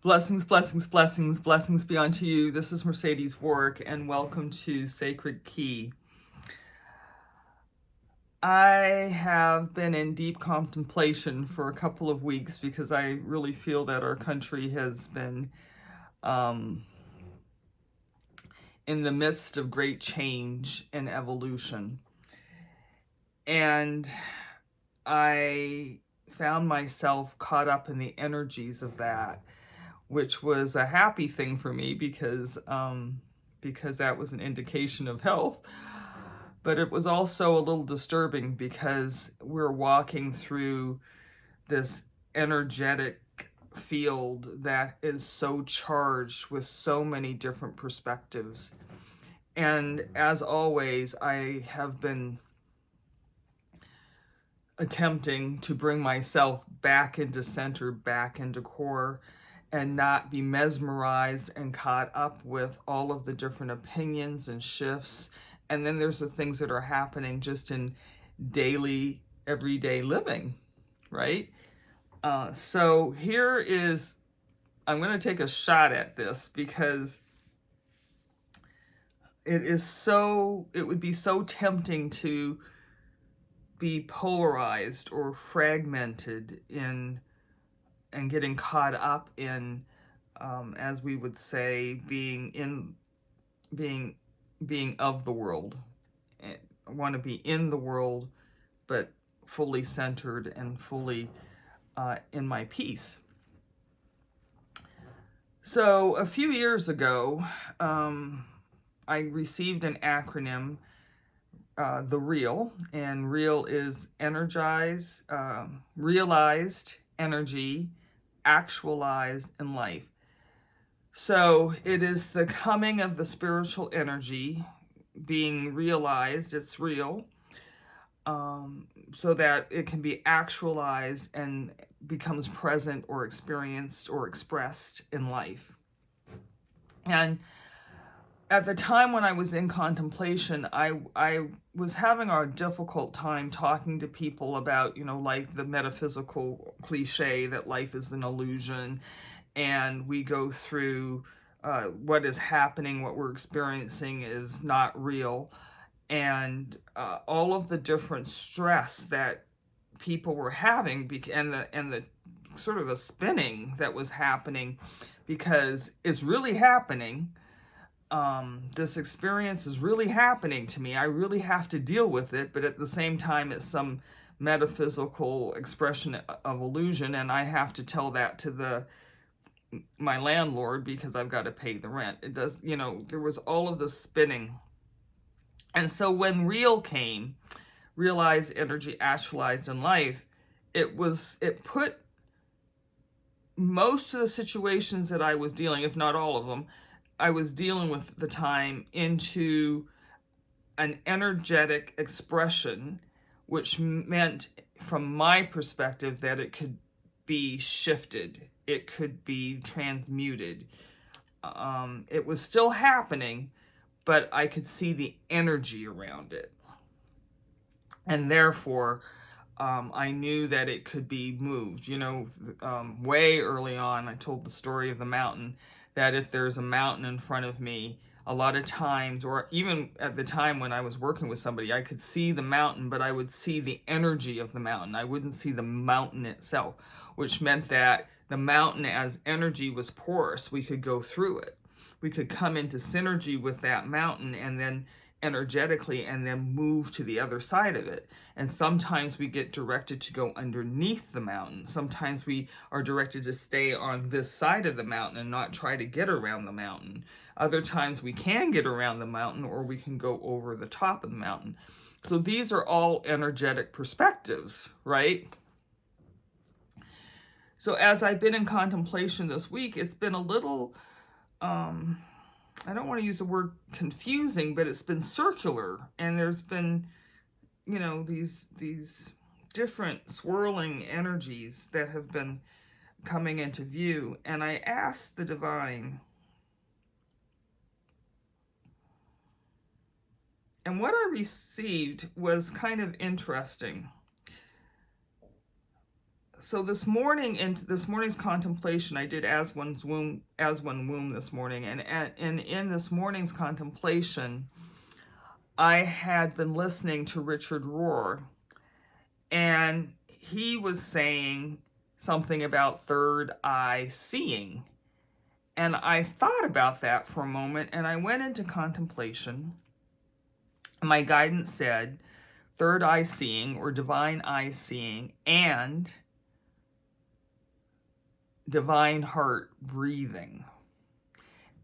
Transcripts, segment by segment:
Blessings, blessings, blessings, blessings be unto you. This is Mercedes Warwick, and welcome to Sacred Key. I have been in deep contemplation for a couple of weeks because I really feel that our country has been in the midst of great change and evolution. And I found myself caught up in the energies of that, which was a happy thing for me because that was an indication of health. But it was also a little disturbing because we're walking through this energetic field that is so charged with so many different perspectives. And as always, I have been attempting to bring myself back into center, back into core, and not be mesmerized and caught up with all of the different opinions and shifts. And then there's the things that are happening just in daily, everyday living, right? So here is, I'm going to take a shot at this because it would be so tempting to be polarized or fragmented in and getting caught up in, as we would say, being of the world. I want to be in the world, but fully centered and fully in my peace. So a few years ago, I received an acronym, the REAL, and REAL is energize, realized energy, actualized in life. So it is the coming of the spiritual energy being realized, it's real, so that it can be actualized and becomes present or experienced or expressed in life. And at the time when I was in contemplation, I was having a difficult time talking to people about, like the metaphysical cliche that life is an illusion, and we go through what is happening, what we're experiencing is not real, and all of the different stress that people were having, and the sort of the spinning that was happening, because it's really happening. This experience is really happening to me. I really have to deal with it, but at the same time, it's some metaphysical expression of illusion, and I have to tell that to my landlord because I've got to pay the rent. It does, there was all of this spinning. And so when real came, realized energy actualized in life, it put most of the situations that I was dealing, if not all of them, I was dealing with at the time into an energetic expression, which meant, from my perspective, that it could be shifted, it could be transmuted. It was still happening, but I could see the energy around it. And therefore, I knew that it could be moved. Way early on, I told the story of the mountain, that if there's a mountain in front of me, a lot of times, or even at the time when I was working with somebody, I could see the mountain, but I would see the energy of the mountain. I wouldn't see the mountain itself, which meant that the mountain as energy was porous. We could go through it. We could come into synergy with that mountain and then energetically and then move to the other side of it. And sometimes we get directed to go underneath the mountain. Sometimes we are directed to stay on this side of the mountain and not try to get around the mountain. Other times we can get around the mountain, or we can go over the top of the mountain. So these are all energetic perspectives, right? So as I've been in contemplation this week, it's been a little, I don't want to use the word confusing, but it's been circular, and there's been, these different swirling energies that have been coming into view. And I asked the divine, and what I received was kind of interesting. So this morning, in this morning's contemplation, I did as one womb this morning, and in this morning's contemplation, I had been listening to Richard Rohr, and he was saying something about third eye seeing. And I thought about that for a moment, and I went into contemplation. My guidance said third eye seeing, or divine eye seeing, and divine heart breathing.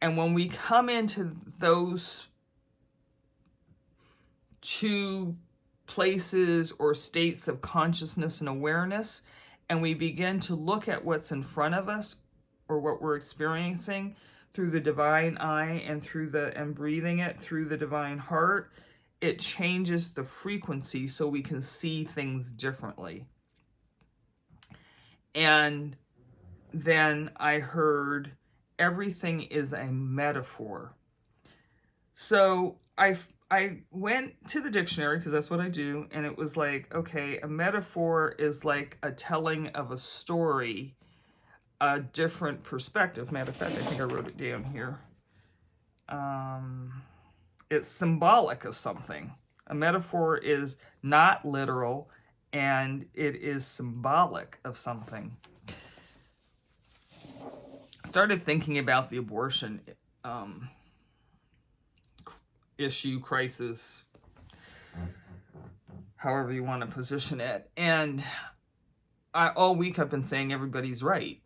And when we come into those two places or states of consciousness and awareness, and we begin to look at what's in front of us or what we're experiencing through the divine eye and breathing it through the divine heart, it changes the frequency so we can see things differently. And then I heard everything is a metaphor. So I went to the dictionary, because that's what I do, and it was like, okay, a metaphor is like a telling of a story, a different perspective. Matter of fact, I think I wrote it down here. It's symbolic of something. A metaphor is not literal, and it is symbolic of something. I started thinking about the abortion issue, crisis, however you want to position it. And all week I've been saying everybody's right.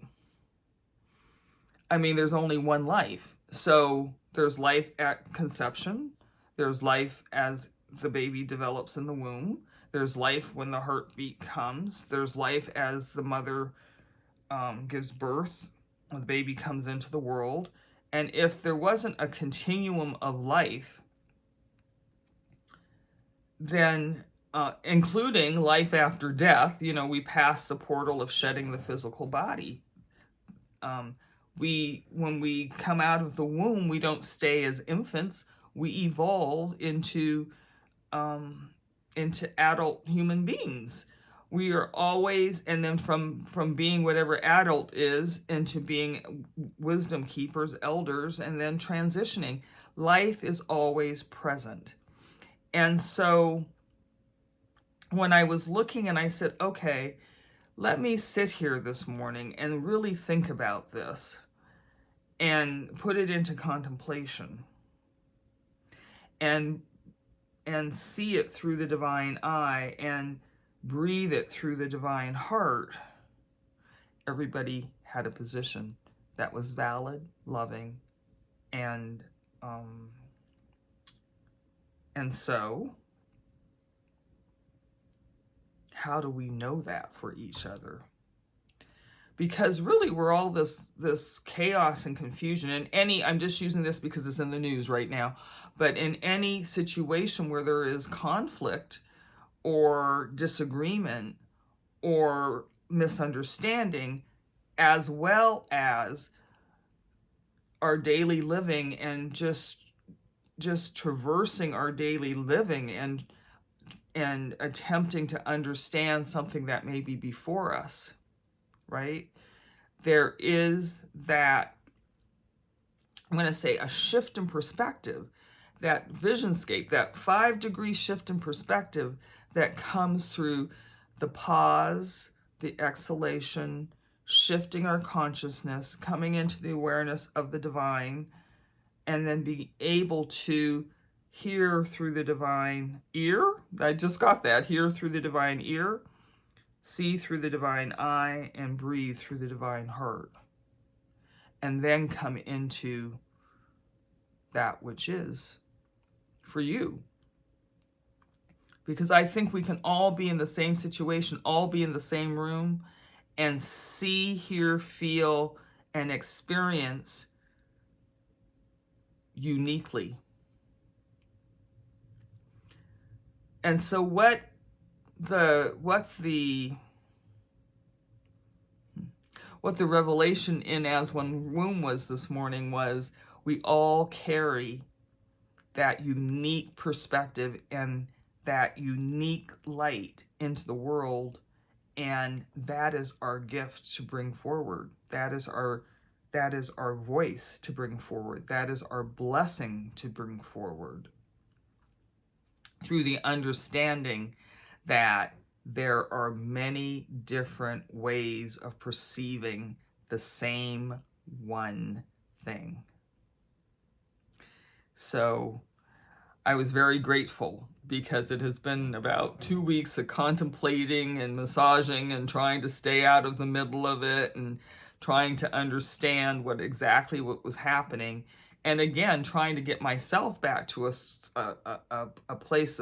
I mean, there's only one life. So there's life at conception. There's life as the baby develops in the womb. There's life when the heartbeat comes. There's life as the mother gives birth, when the baby comes into the world. And if there wasn't a continuum of life, then including life after death, we pass the portal of shedding the physical body. When we come out of the womb, we don't stay as infants. We evolve into adult human beings. We are always, and then from being whatever adult is into being wisdom keepers, elders, and then transitioning. Life is always present. And so when I was looking and I said, okay, let me sit here this morning and really think about this and put it into contemplation and see it through the divine eye and breathe it through the divine heart, everybody had a position that was valid, loving, and so how do we know that for each other? Because really we're all this chaos and confusion. And I'm just using this because it's in the news right now, but in any situation where there is conflict or disagreement or misunderstanding, as well as our daily living and just traversing our daily living and attempting to understand something that may be before us, right? There is that, I'm going to say, a shift in perspective, that visionscape, that 5-degree shift in perspective that comes through the pause, the exhalation, shifting our consciousness, coming into the awareness of the divine, and then be able to hear through the divine ear. I just got that. Hear through the divine ear, see through the divine eye, and breathe through the divine heart. And then come into that which is for you. Because I think we can all be in the same situation, all be in the same room, and see, hear, feel, and experience uniquely. And so what the revelation in As One Womb was this morning was, we all carry that unique perspective and that unique light into the world, And that is our gift to bring forward. That is our voice to bring forward. That is our blessing to bring forward. Through the understanding that there are many different ways of perceiving the same one thing. So I was very grateful, because it has been about 2 weeks of contemplating and massaging and trying to stay out of the middle of it and trying to understand exactly what was happening. And again, trying to get myself back to a place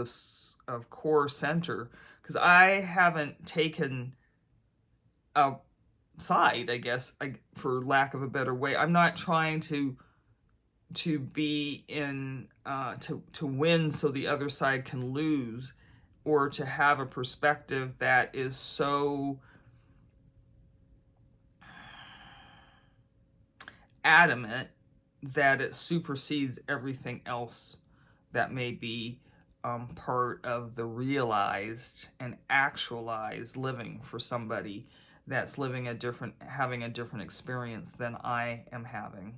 of core center, because I haven't taken a side, I guess, for lack of a better way. I'm not trying to be in to win so the other side can lose, or to have a perspective that is so adamant that it supersedes everything else that may be part of the realized and actualized living for somebody that's having a different experience than I am having.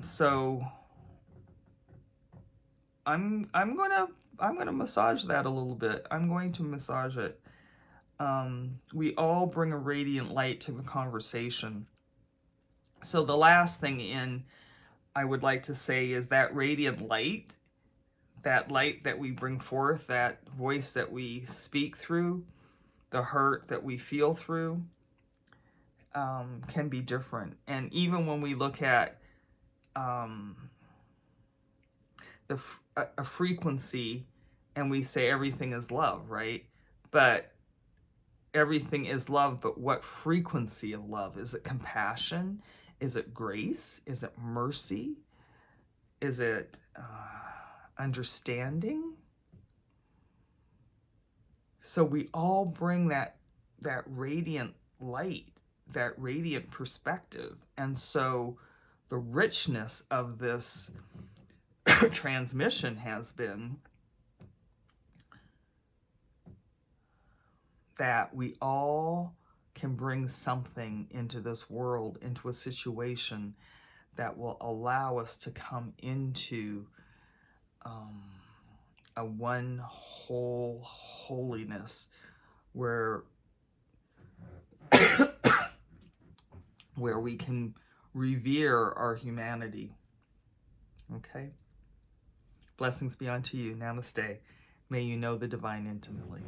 So I'm gonna massage that a little bit. I'm going to massage it. We all bring a radiant light to the conversation. So the last thing I would like to say is that radiant light, that light that we bring forth, that voice that we speak through, the hurt that we feel through, can be different. And even when we look at a frequency, and we say everything is love, right? But everything is love, but what frequency of love? Is it compassion? Is it grace? Is it mercy? Is it understanding? So we all bring that radiant light, that radiant perspective. And so the richness of this transmission has been that we all can bring something into this world, into a situation that will allow us to come into a one whole holiness where we can revere our humanity. Okay? Blessings be unto you. Namaste. May you know the divine intimately.